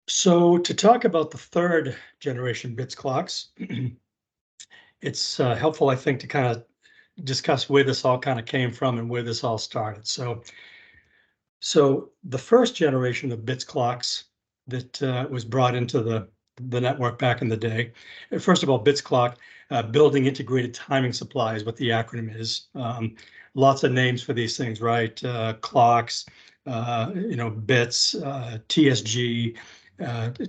So to talk about the third generation bits clocks, it's helpful, I think, to kind of discuss where this all kind of came from and where this all started. So the first generation of bits clocks that was brought into the network back in the day. First of all, bits clock, building integrated timing supply is what the acronym is. Lots of names for these things, right? Clocks, bits, TSG,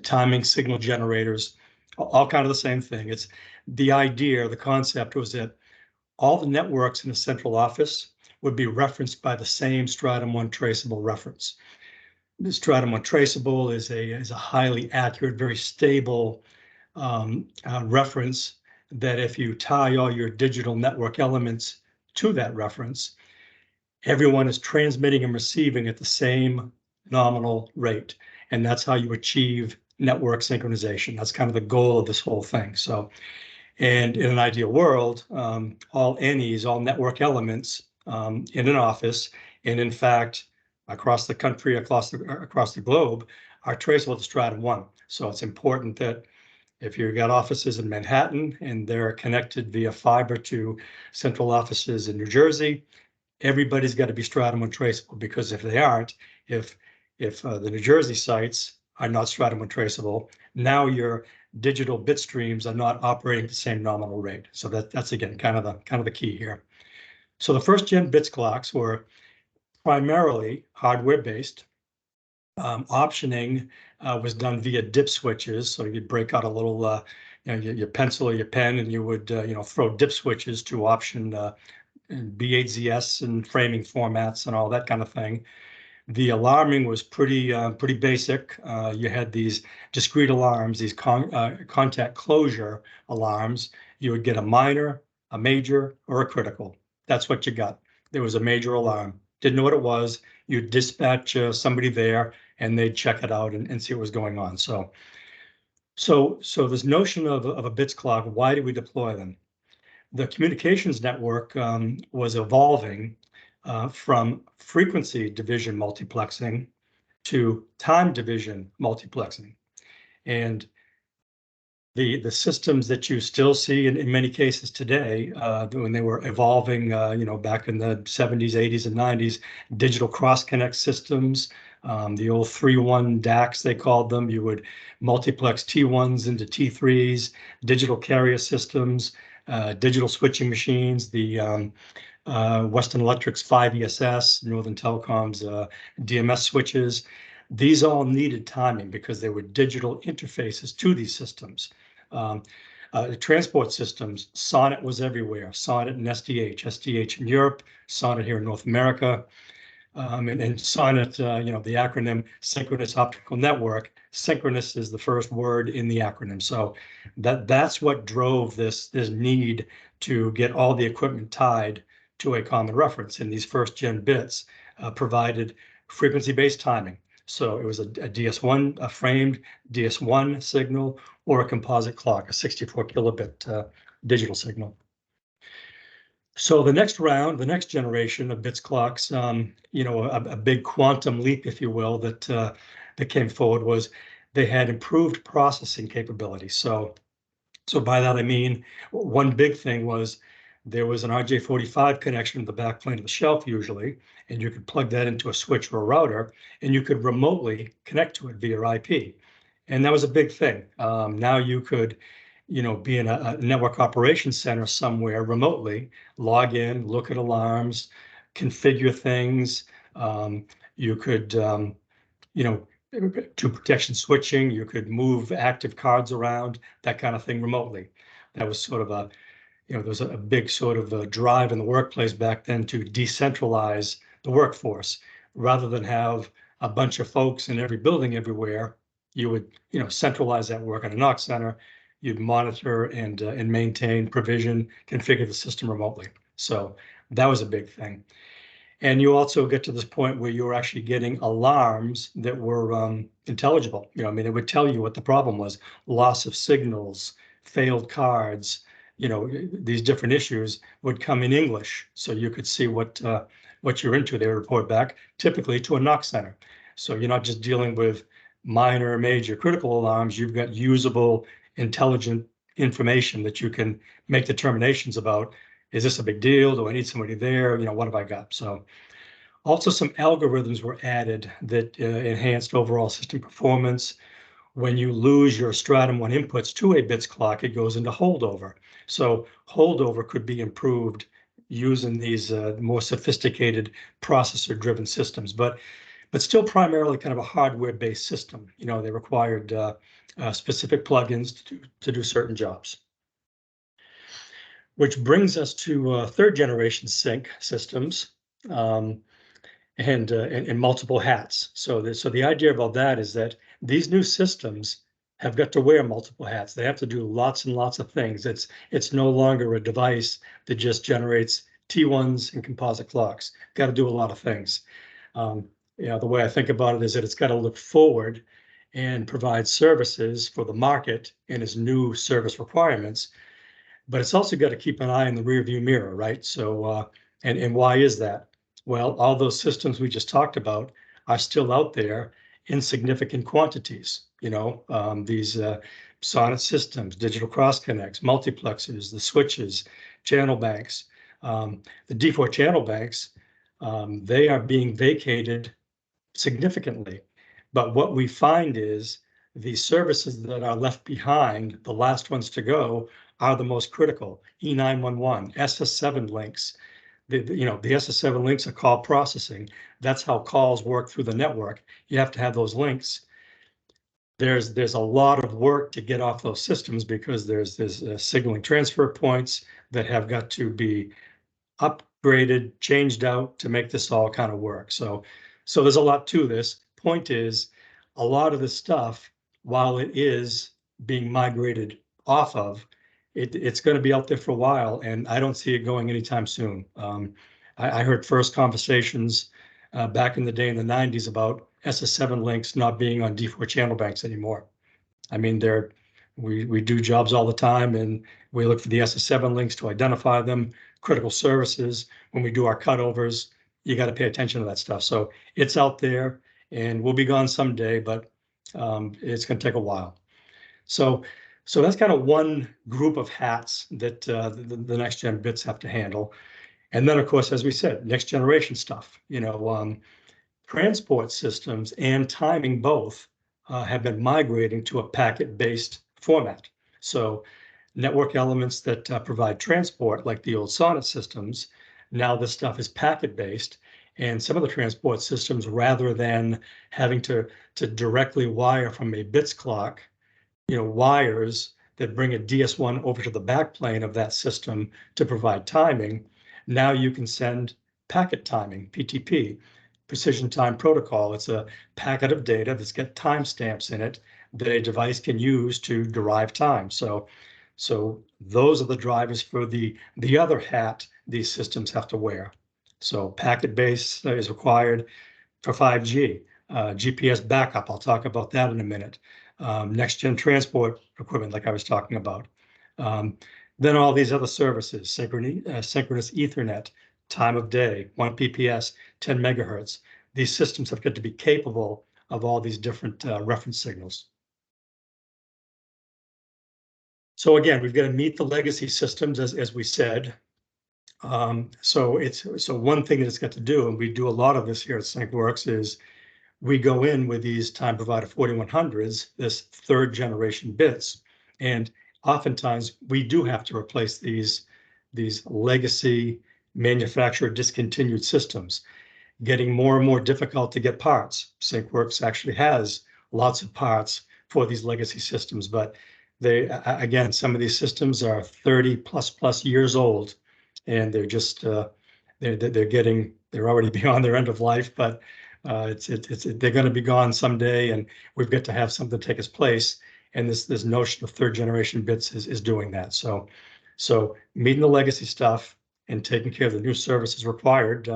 timing signal generators, all kind of the same thing. It's the idea, the concept was that all the networks in a central office would be referenced by the same stratum 1 traceable reference. The stratum 1 traceable is a highly accurate, very stable reference that if you tie all your digital network elements to that reference, everyone is transmitting and receiving at the same nominal rate. And that's how you achieve network synchronization. That's kind of the goal of this whole thing. And in an ideal world, all NEs, all network elements in an office, and in fact, across the country, across the globe, are traceable to stratum 1. So it's important that if you've got offices in Manhattan and they're connected via fiber to central offices in New Jersey, everybody's got to be stratum 1 traceable, because if they aren't, if the New Jersey sites are not stratum 1 traceable, now your digital bit streams are not operating at the same nominal rate. So that's again kind of the key here. So the first gen bits clocks were primarily hardware based. Optioning was done via dip switches. So you'd break out a little, your pencil or your pen, and you would throw dip switches to option B8ZS and framing formats and all that kind of thing. The alarming was pretty basic. You had these discrete alarms, these contact closure alarms. You would get a minor, a major, or a critical. That's what you got. There was a major alarm. Didn't know what it was. You'd dispatch somebody there, and they'd check it out and see what was going on. So this notion of a bits clock, why do we deploy them? The communications network was evolving from frequency division multiplexing to time division multiplexing. And the systems that you still see in many cases today, when they were evolving, back in the 70s, 80s, and 90s, digital cross-connect systems, the old 3-1 DACs, they called them. You would multiplex T1s into T3s, digital carrier systems, digital switching machines, the Western Electric's 5ESS, Northern Telecom's DMS switches. These all needed timing because they were digital interfaces to these systems. The transport systems, SONET was everywhere. SONET and SDH in Europe, SONET here in North America. And SONET, the acronym Synchronous Optical Network. Synchronous is the first word in the acronym. So that's what drove this need to get all the equipment tied to a common reference. And these first gen bits provided frequency-based timing. So it was a DS1, a framed DS1 signal, or a composite clock, a 64 kilobit digital signal. So the next round, the next generation of bits clocks, a big quantum leap, if you will, that came forward was they had improved processing capability. So by that I mean, one big thing was there was an RJ45 connection to the backplane of the shelf usually, and you could plug that into a switch or a router, and you could remotely connect to it via IP. And that was a big thing. Now you could, be in a network operations center somewhere remotely, log in, look at alarms, configure things. You could, do protection switching, you could move active cards around, that kind of thing remotely. That was sort of there was a big sort of drive in the workplace back then to decentralize the workforce. Rather than have a bunch of folks in every building everywhere, you would, centralize that work in a NOC center. You'd monitor and maintain, provision, configure the system remotely. So that was a big thing. And you also get to this point where you're actually getting alarms that were intelligible. It would tell you what the problem was: loss of signals, failed cards. These different issues would come in English, so you could see what you're into. They would report back, typically to a NOC center. So you're not just dealing with minor, major, critical alarms, you've got usable, intelligent information that you can make determinations about. Is this a big deal? Do I need somebody there? What have I got? So also some algorithms were added that enhanced overall system performance. When you lose your stratum 1 inputs to a bits clock, it goes into holdover. So holdover could be improved using these more sophisticated processor-driven systems, but still primarily kind of a hardware-based system. They required specific plugins to do certain jobs. Which brings us to third generation sync systems. And multiple hats. So the idea about that is that these new systems have got to wear multiple hats. They have to do lots and lots of things. It's no longer a device that just generates T1s and composite clocks. Got to do a lot of things. The way I think about it is that it's got to look forward and provide services for the market and its new service requirements. But it's also got to keep an eye in the rearview mirror, right? So, and why is that? Well, all those systems we just talked about are still out there in significant quantities. These SONET systems, digital cross connects, multiplexers, the switches, channel banks, the D4 channel banks, they are being vacated significantly. But what we find is the services that are left behind, the last ones to go, are the most critical. E911, SS7 links. The SS7 links are call processing. That's how calls work through the network. You have to have those links. There's a lot of work to get off those systems because there's signaling transfer points that have got to be upgraded, changed out to make this all kind of work. So there's a lot to this. Point is, a lot of this stuff, while it is being migrated off of, it's going to be out there for a while, and I don't see it going anytime soon. I heard first conversations back in the day in the 90s about SS7 links not being on D4 channel banks anymore. I mean, we do jobs all the time, and we look for the SS7 links to identify them, critical services. When we do our cutovers, you got to pay attention to that stuff. So it's out there, and we'll be gone someday, but it's going to take a while. So that's kind of one group of hats that the next gen bits have to handle. And then, of course, as we said, next generation stuff. Transport systems and timing both have been migrating to a packet-based format. So network elements that provide transport, like the old SONET systems, now this stuff is packet-based. And some of the transport systems, rather than having to directly wire from a bits clock, wires that bring a DS1 over to the backplane of that system to provide timing, now you can send packet timing, PTP, precision time protocol. It's a packet of data that's got timestamps in it that a device can use to derive time. So those are the drivers for the other hat these systems have to wear. So packet base is required for 5G. GPS backup, I'll talk about that in a minute. Next gen transport equipment, like I was talking about. Then all these other services, synchronous Ethernet, time of day, 1 PPS, 10 megahertz. These systems have got to be capable of all these different reference signals. So again, we've got to meet the legacy systems, as we said. So one thing that it's got to do, and we do a lot of this here at Syncworks, is we go in with these time provider 4100s, this third generation bits, and oftentimes we do have to replace these legacy manufacturer discontinued systems, getting more and more difficult to get parts. Syncworks actually has lots of parts for these legacy systems, but again, some of these systems are 30 plus years old, and they're just they're already beyond their end of life, but they're going to be gone someday, and we've got to have something take its place. And this notion of third generation bits is doing that. So meeting the legacy stuff and taking care of the new services required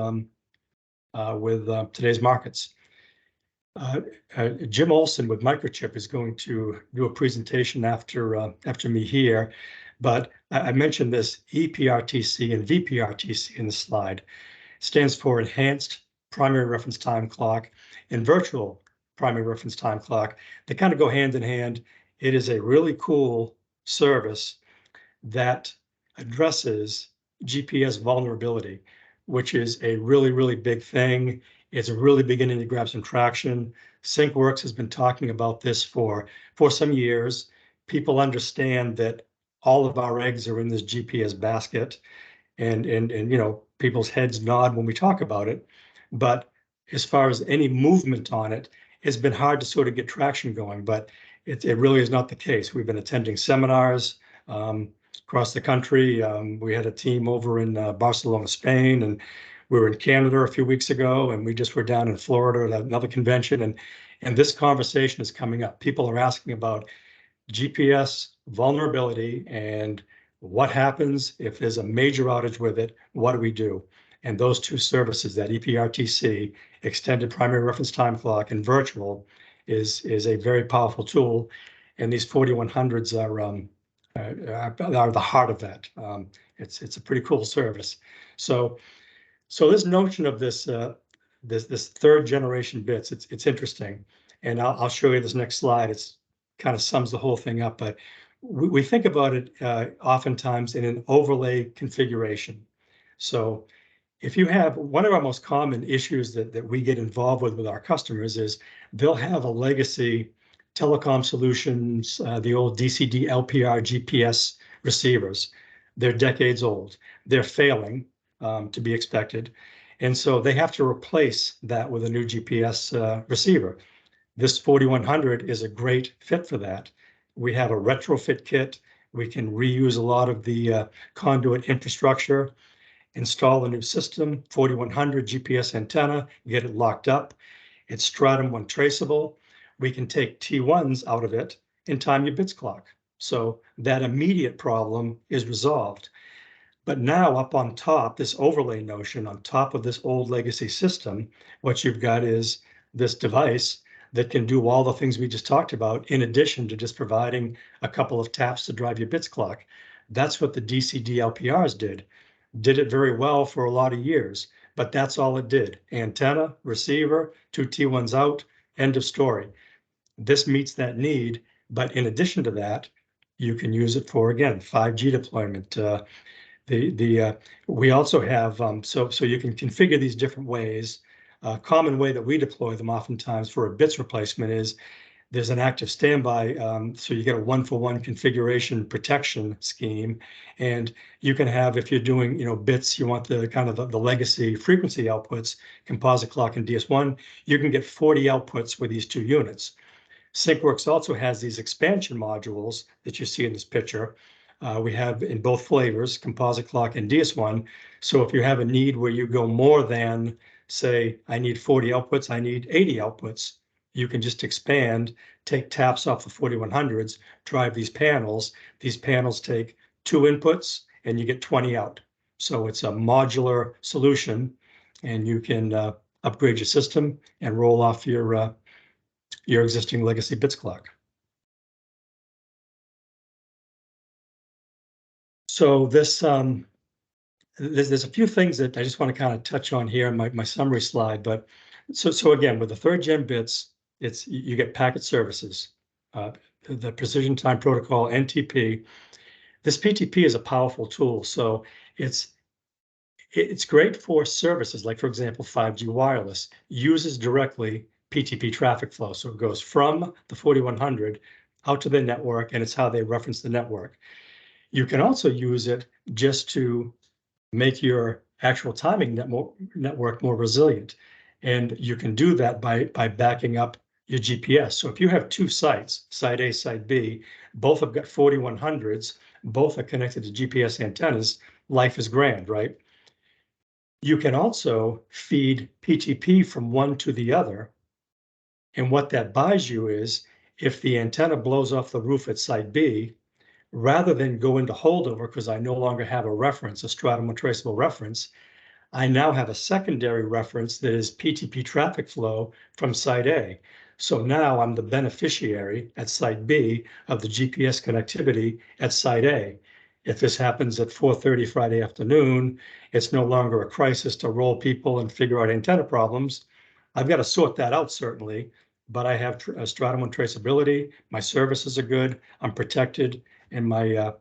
with today's markets. Jim Olson with Microchip is going to do a presentation after me here, but I mentioned this EPRTC and VPRTC in the slide. It stands for Enhanced Primary Reference Time Clock and Virtual primary reference time clock. They kind of go hand in hand. It is a really cool service that addresses GPS vulnerability, which is a really, really big thing. It's really beginning to grab some traction. Syncworks has been talking about this for some years. People understand that all of our eggs are in this GPS basket, and people's heads nod when we talk about it. But as far as any movement on it, it's been hard to sort of get traction going, but it really is not the case. We've been attending seminars across the country. We had a team over in Barcelona, Spain, and we were in Canada a few weeks ago, and we just were down in Florida at another convention, and this conversation is coming up. People are asking about GPS vulnerability and what happens if there's a major outage with it. What do we do? And those two services, that EPRTC, extended primary reference time clock, and virtual, is a very powerful tool. And these 4100s are the heart of that. It's a pretty cool service. So this notion of this this third generation bits, it's interesting. And I'll show you this next slide. It's kind of sums the whole thing up, but we think about it oftentimes in an overlay configuration. So if you have, one of our most common issues that we get involved with our customers is they'll have a legacy telecom solutions, the old DCD LPR GPS receivers. They're decades old. They're failing, to be expected. And so they have to replace that with a new GPS receiver. This 4100 is a great fit for that. We have a retrofit kit. We can reuse a lot of the conduit infrastructure, install a new system, 4100 GPS antenna, get it locked up. It's Stratum 1 traceable. We can take T1s out of it and time your bits clock. So that immediate problem is resolved. But now up on top, this overlay notion on top of this old legacy system, what you've got is this device that can do all the things we just talked about, in addition to just providing a couple of taps to drive your bits clock. That's what the DCD LPRs did. Did it very well for a lot of years, but that's all it did. Antenna, receiver, two T1s out, end of story. This meets that need, but in addition to that, you can use it for, again, 5G deployment. We also have, so you can configure these different ways. A common way that we deploy them oftentimes for a bits replacement is there's an active standby, so you get a one-for-one configuration protection scheme, and you can have, if you're doing bits, you want the kind of the legacy frequency outputs, composite clock and DS1, you can get 40 outputs with these two units. Syncworks also has these expansion modules that you see in this picture. We have in both flavors, composite clock and DS1. So if you have a need where you go more than, say, I need 40 outputs, I need 80 outputs, you can just expand, take taps off the 4100s, drive these panels. These panels take 2 inputs and you get 20 out. So it's a modular solution, and you can upgrade your system and roll off your existing legacy bits clock. So this there's a few things that I just want to kind of touch on here in my summary slide. But so again, with the third gen bits, you get packet services, the Precision Time Protocol, NTP. This PTP is a powerful tool. So it's great for services like, for example, 5G wireless uses directly PTP traffic flow. So it goes from the 4100 out to the network, and it's how they reference the network. You can also use it just to make your actual timing network more resilient. And you can do that by backing up your GPS. So if you have 2 sites, site A, site B, both have got 4100s, both are connected to GPS antennas, life is grand, right? You can also feed PTP from one to the other. And what that buys you is, if the antenna blows off the roof at site B, rather than go into holdover because I no longer have a reference, a Stratum traceable reference, I now have a secondary reference that is PTP traffic flow from site A. So now I'm the beneficiary at site B of the GPS connectivity at site A. If this happens at 4:30 Friday afternoon, it's no longer a crisis to roll people and figure out antenna problems. I've got to sort that out, certainly, but I have Stratum and traceability. My services are good. I'm protected, and my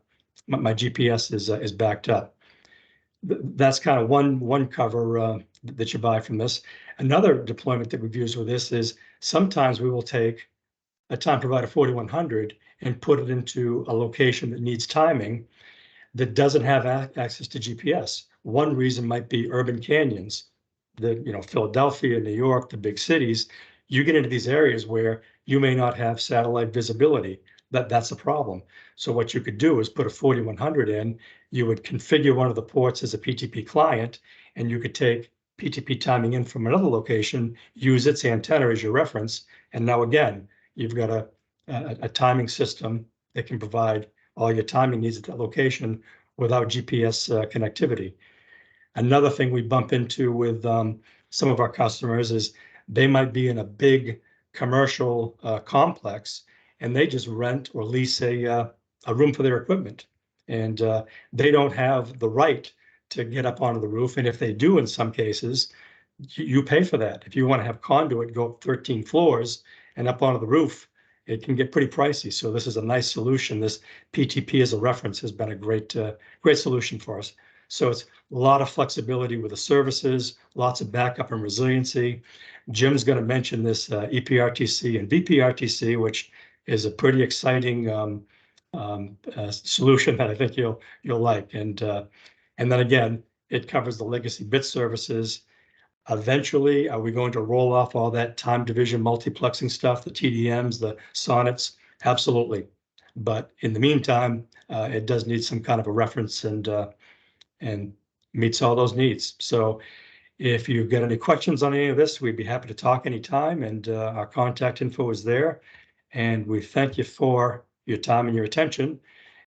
GPS is backed up. That's kind of one cover that you buy from this. Another deployment that we've used with this is sometimes we will take a time provider 4100 and put it into a location that needs timing that doesn't have access to GPS. One reason might be urban canyons, Philadelphia, New York, the big cities. You get into these areas where you may not have satellite visibility. That's a problem. So what you could do is put a 4100 in. You would configure one of the ports as a PTP client, and you could take PTP timing in from another location, use its antenna as your reference, and now again you've got a timing system that can provide all your timing needs at that location without GPS connectivity. Another thing we bump into with some of our customers is they might be in a big commercial complex and they just rent or lease a room for their equipment. And they don't have the right to get up onto the roof. And if they do, in some cases, you pay for that. If you want to have conduit go up 13 floors and up onto the roof, it can get pretty pricey. So this is a nice solution. This PTP as a reference has been a great solution for us. So it's a lot of flexibility with the services, lots of backup and resiliency. Jim's going to mention this EPRTC and VPRTC, which is a pretty exciting solution that I think you'll like. And then again, it covers the legacy bit services. Eventually, are we going to roll off all that time division multiplexing stuff, the TDMs, the sonnets? Absolutely. But in the meantime, it does need some kind of a reference and meets all those needs. So if you've got any questions on any of this, we'd be happy to talk anytime. And our contact info is there. And we thank you for your time and your attention.